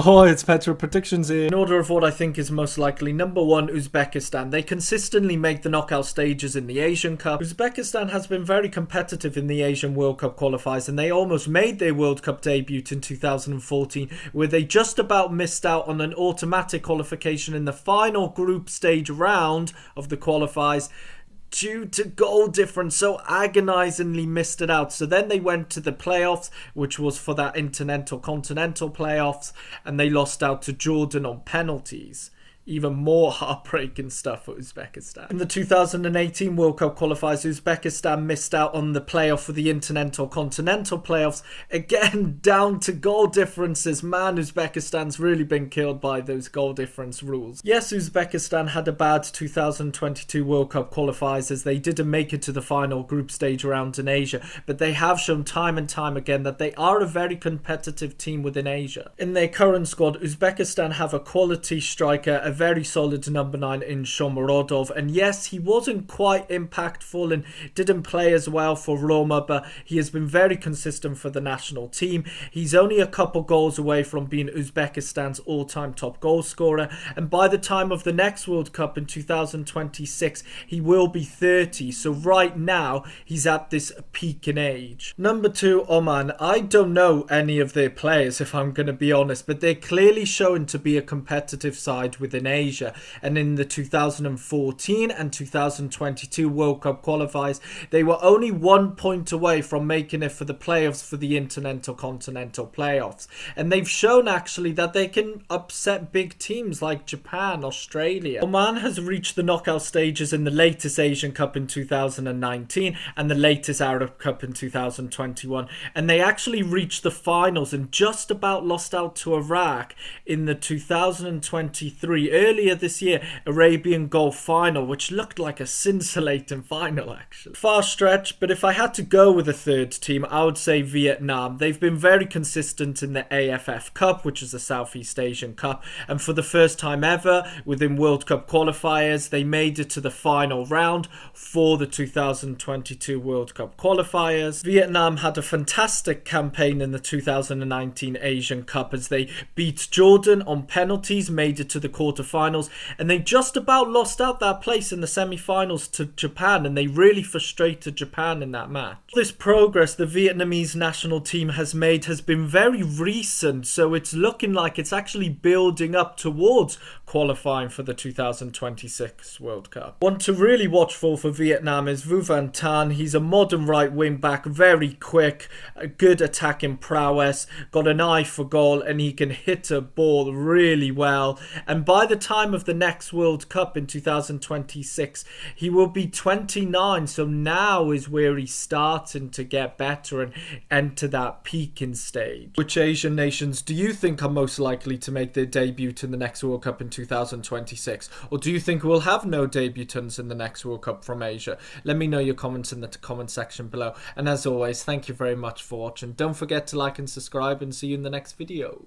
Oh, it's Petro Predictions here. In order of what I think is most likely, number one, Uzbekistan. They consistently make the knockout stages in the Asian Cup. Uzbekistan has been very competitive in the Asian World Cup qualifiers, and they almost made their World Cup debut in 2014, where they just about missed out on an automatic qualification in the final group stage round of the qualifiers due to goal difference, so agonizingly missed it out. So then they went to the playoffs, which was for that Intercontinental playoffs, and they lost out to Jordan on penalties. Even more heartbreaking stuff for Uzbekistan. In the 2018 World Cup qualifiers, Uzbekistan missed out on the playoff for the Intercontinental playoffs. Again, down to goal differences. Man, Uzbekistan's really been killed by those goal difference rules. Yes, Uzbekistan had a bad 2022 World Cup qualifiers as they didn't make it to the final group stage round in Asia, but they have shown time and time again that they are a very competitive team within Asia. In their current squad, Uzbekistan have a quality striker, a very solid number 9 in Shomurodov, and yes, he wasn't quite impactful and didn't play as well for Roma, but he has been very consistent for the national team. He's only a couple goals away from being Uzbekistan's all-time top goal scorer, and by the time of the next World Cup in 2026 he will be 30, so right now he's at this peak in age. Number 2, Oman. I don't know any of their players, if I'm going to be honest, but they're clearly shown to be a competitive side within Asia, and in the 2014 and 2022 World Cup qualifiers they were only 1 point away from making it for the playoffs for the Intercontinental playoffs, and they've shown actually that they can upset big teams like Japan, Australia. Oman has reached the knockout stages in the latest Asian Cup in 2019 and the latest Arab Cup in 2021, and they actually reached the finals and just about lost out to Iraq in the 2023 earlier this year Arabian Gulf final, which looked like a scintillating final actually. Far stretch, but if I had to go with a third team, I would say Vietnam. They've been very consistent in the AFF Cup, which is the Southeast Asian Cup, and for the first time ever within World Cup qualifiers they made it to the final round for the 2022 World Cup qualifiers. Vietnam had a fantastic campaign in the 2019 Asian Cup as they beat Jordan on penalties, made it to the quarterfinals, and they just about lost out that place in the semi-finals to Japan, and they really frustrated Japan in that match. This progress the Vietnamese national team has made has been very recent, so it's looking like it's actually building up towards qualifying for the 2026 World Cup. One to really watch for Vietnam is Vu Van Tan. He's a modern right wing back, very quick, a good attacking prowess, got an eye for goal, and he can hit a ball really well. And by the time of the next World Cup in 2026 he will be 29, so now is where he's starting to get better and enter that peaking stage. Which Asian nations do you think are most likely to make their debut in the next World Cup in 2026, or do you think we'll have no debutants in the next World Cup from Asia? Let me know your comments in the comment section below, and as always, thank you very much for watching. Don't forget to like and subscribe, and see you in the next video.